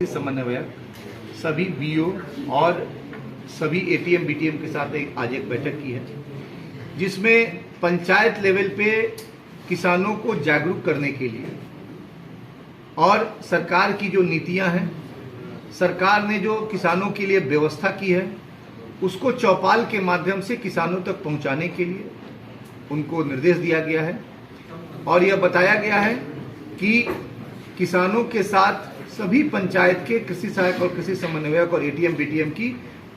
समन्वयक सभी बीओ और सभी एटीएम बीटीएम के साथ आज एक बैठक की है, जिसमें पंचायत लेवल पे किसानों को जागरूक करने के लिए और सरकार की जो नीतियां हैं, सरकार ने जो किसानों के लिए व्यवस्था की है, उसको चौपाल के माध्यम से किसानों तक पहुंचाने के लिए उनको निर्देश दिया गया है। और यह बताया गया है कि किसानों के साथ सभी पंचायत के कृषि सहायक और कृषि समन्वयक और एटीएम बीटीएम की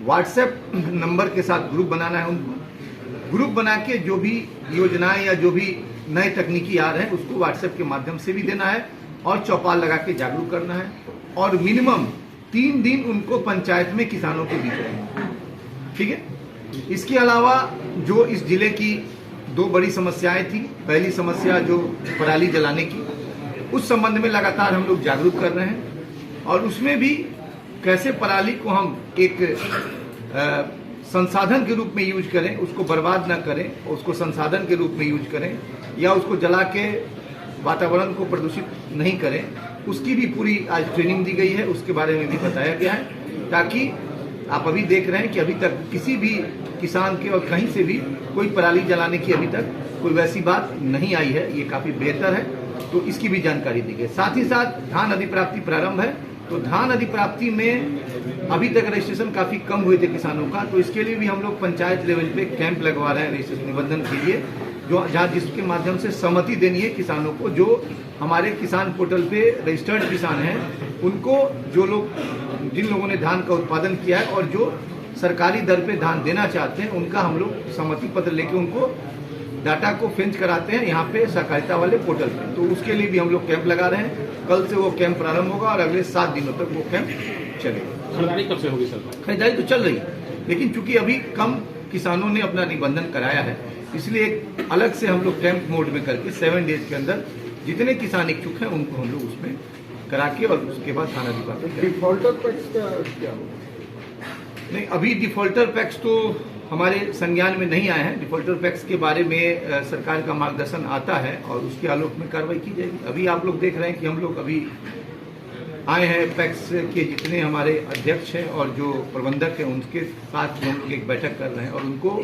व्हाट्सएप नंबर के साथ ग्रुप बनाना है। उनको ग्रुप बना के जो भी योजनाएं या जो भी नए तकनीकी आ रहे हैं उसको व्हाट्सएप के माध्यम से भी देना है और चौपाल लगा के जागरूक करना है। और मिनिमम 3 दिन उनको पंचायत में किसानों के बीच रहना, ठीक है। इसके अलावा जो इस जिले की 2 बड़ी समस्याएं थी, पहली समस्या जो पराली जलाने की, उस संबंध में लगातार हम लोग जागरूक कर रहे हैं और उसमें भी कैसे पराली को हम एक संसाधन के रूप में यूज करें, उसको बर्बाद ना करें, उसको संसाधन के रूप में यूज करें या उसको जला के वातावरण को प्रदूषित नहीं करें, उसकी भी पूरी आज ट्रेनिंग दी गई है। उसके बारे में भी बताया गया है, ताकि आप अभी देख रहे हैं कि अभी तक किसी भी किसान के और कहीं से भी कोई पराली जलाने की अभी तक कोई वैसी बात नहीं आई है। ये काफी बेहतर है, तो इसकी भी जानकारी दी गई। साथ ही साथ धान अधिप्राप्ति प्रारंभ है, तो धान अधिप्राप्ति में अभी तक रजिस्ट्रेशन काफी कम हुए थे किसानों का, तो इसके लिए भी हम लोग पंचायत लेवल पे कैंप लगवा रहे हैं रजिस्ट्रेशन निबंधन के लिए, जो जहाँ जिसके माध्यम से सहमति देनी है किसानों को। जो हमारे किसान पोर्टल पे रजिस्टर्ड किसान हैं, उनको जो लोग जिन लोगों ने धान का उत्पादन किया है और जो सरकारी दर पे धान देना चाहते हैं, उनका हम लोग सहमति पत्र लेके उनको डाटा को फेंच कराते हैं यहाँ पे सहकारिता वाले पोर्टल पे। तो उसके लिए भी हम लोग कैंप लगा रहे हैं। कल से वो कैंप प्रारंभ होगा और अगले 7 दिनों तक वो कैंप चलेगा। खरीदारी कब से होगी सर? खरीदारी तो चल रही है, लेकिन चूंकि अभी कम किसानों ने अपना निबंधन कराया है, इसलिए एक अलग से हम लोग कैंप मोड में करके 7 डेज के अंदर जितने किसान इच्छुक हैं उनको हम लोग उसमें करा के और उसके बाद थाना डिपार्टमेंट। डिफॉल्टर पैक्स का क्या होगा? नहीं, अभी डिफॉल्टर पैक्स तो हमारे संज्ञान में नहीं आए हैं। डिफॉल्टर पैक्स के बारे में सरकार का मार्गदर्शन आता है और उसके आलोक में कार्रवाई की जाएगी। अभी आप लोग देख रहे हैं कि हम लोग अभी आए हैं, पैक्स के जितने हमारे अध्यक्ष हैं और जो प्रबंधक हैं उनके साथ हम लोग एक बैठक कर रहे हैं और उनको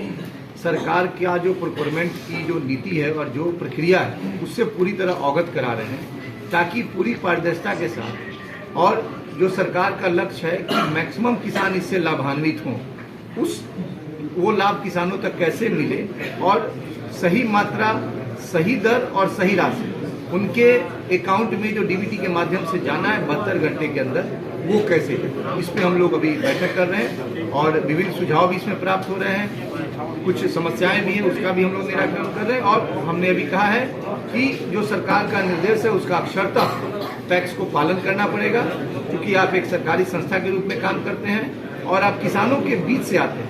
सरकार का जो प्रोक्योरमेंट की जो नीति है और जो प्रक्रिया है उससे पूरी तरह अवगत करा रहे हैं, ताकि पूरी पारदर्शिता के साथ और जो सरकार का लक्ष्य है कि मैक्सिमम किसान इससे लाभान्वित हों, वो लाभ किसानों तक कैसे मिले और सही मात्रा, सही दर और सही राशि उनके अकाउंट में जो डीबीटी के माध्यम से जाना है 72 घंटे के अंदर, वो कैसे है, इस पे हम लोग अभी बैठक कर रहे हैं और विभिन्न सुझाव भी इसमें प्राप्त हो रहे हैं। कुछ समस्याएं भी हैं, उसका भी हम लोग निराकरण कर रहे हैं। और हमने अभी कहा है कि जो सरकार का निर्देश है उसका अक्षरतः पैक्स को पालन करना पड़ेगा, क्योंकि आप एक सरकारी संस्था के रूप में काम करते हैं और आप किसानों के बीच से आते हैं।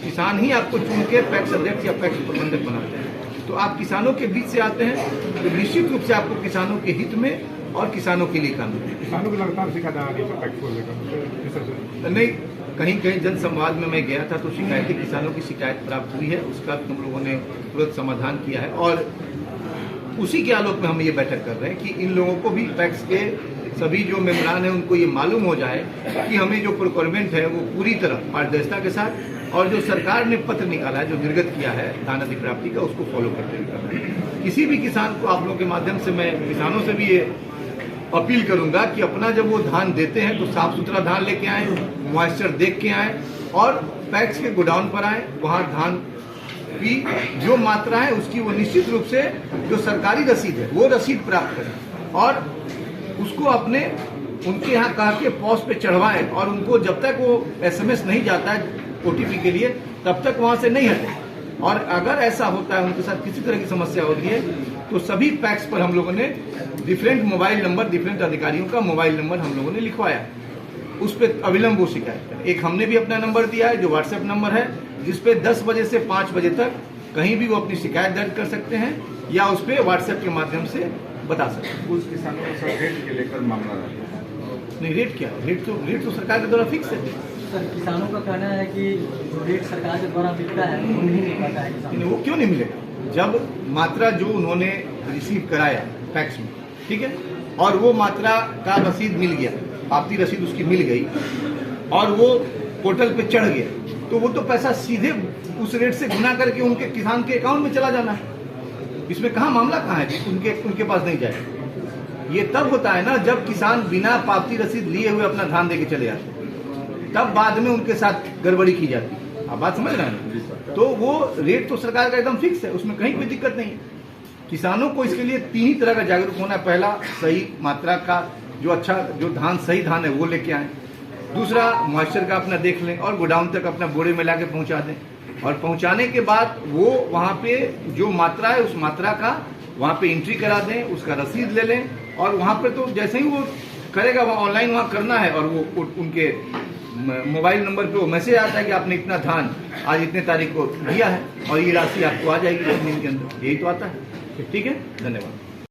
किसान ही आपको चुन के पैक्स अध्यक्ष या पैक्स प्रबंधक बनाते हैं, तो आप किसानों के बीच से आते हैं, तो निश्चित रूप से आपको किसानों के हित में और किसानों के लिए काम करना है। किसानों को लगातार शिकायत आ रही है पैक्स को लेकर? नहीं, कहीं कहीं जन संवाद में मैं गया था तो शिकायतें, किसानों की शिकायत प्राप्त हुई है, उसका हम लोगों ने तुरंत समाधान किया है और उसी के आलोक में हम ये बैठक कर रहे हैं कि इन लोगों को भी पैक्स के सभी जो मेम्बरान हैं उनको ये मालूम हो जाए कि हमें जो प्रोक्योरमेंट है वो पूरी तरह पारदर्शिता के साथ और जो सरकार ने पत्र निकाला है, जो निर्गत किया है धान अधिप्राप्ति का, उसको फॉलो करते हुए करना है। किसी भी किसान को आप लोगों के माध्यम से मैं किसानों से भी ये अपील करूंगा कि अपना जब वो धान देते हैं तो साफ सुथरा धान लेके आए, मॉइस्चर देख के आए और पैक्स के गोडाउन पर आए, वहाँ धान की जो मात्रा है उसकी वो निश्चित रूप से जो सरकारी रसीद है वो रसीद प्राप्त करें और उसको अपने उनके यहाँ कहा के पॉस्ट पे चढ़वाएं और उनको जब तक वो SMS नहीं जाता है OTP के लिए तब तक वहाँ से नहीं हटे। और अगर ऐसा होता है उनके साथ किसी तरह की समस्या होती है तो सभी पैक्स पर हम लोगों ने डिफरेंट मोबाइल नंबर, डिफरेंट अधिकारियों का मोबाइल नंबर हम लोगों ने लिखवाया, उस पर अविलंब वो शिकायत करें। एक हमने भी अपना नंबर दिया है जो व्हाट्सएप नंबर है, जिसपे 10 बजे से 5 बजे तक कहीं भी वो अपनी शिकायत दर्ज कर सकते हैं या उस पर व्हाट्सएप के माध्यम से बता सकते हैं। कुछ किसानों के साथ रेट के लेकर मामला रहा है? नहीं, रेट क्या है? रेट तो सरकार के द्वारा फिक्स है। सर, किसानों का कहना है कि जो रेट सरकार के द्वारा मिलता है वो नहीं मिल पाता है किसानों। वो क्यों नहीं मिलेगा? जब मात्रा जो उन्होंने रिसीव कराया पैक्स में, ठीक है, और वो मात्रा का रसीद मिल गया पावती रसीद उसकी मिल गई और वो पोर्टल पे चढ़ गया, तो वो तो पैसा सीधे उस रेट से गुना करके उनके किसान के अकाउंट में चला जाना है। इसमें कहाँ मामला कहाँ है उनके पास नहीं जाए। ये तब होता है ना जब किसान बिना पावती रसीद लिए हुए अपना धान देके चले आते, तब बाद में उनके साथ गड़बड़ी की जाती है। आप बात समझ रहे हैं? तो वो रेट तो सरकार का एकदम फिक्स है, उसमें कहीं कोई दिक्कत नहीं है। किसानों को इसके लिए 3 ही तरह का जागरूक होना है। पहला, सही मात्रा का जो धान सही धान है वो लेके आए। दूसरा, मॉइस्चर का अपना देख लें और गोडाउन तक अपना बोरे में लाके पहुंचा दें, और पहुंचाने के बाद वो वहां पे जो मात्रा है उस मात्रा का वहां पे एंट्री करा दें, उसका रसीद ले लें, और वहां पे तो जैसे ही वो करेगा वहाँ ऑनलाइन वहाँ करना है, और वो उनके मोबाइल नंबर पे वो मैसेज आता है कि आपने इतना धान आज इतने तारीख को दिया है और ये राशि आपको आ जाएगी 3 दिन के अंदर। यही तो आता है। ठीक है, धन्यवाद।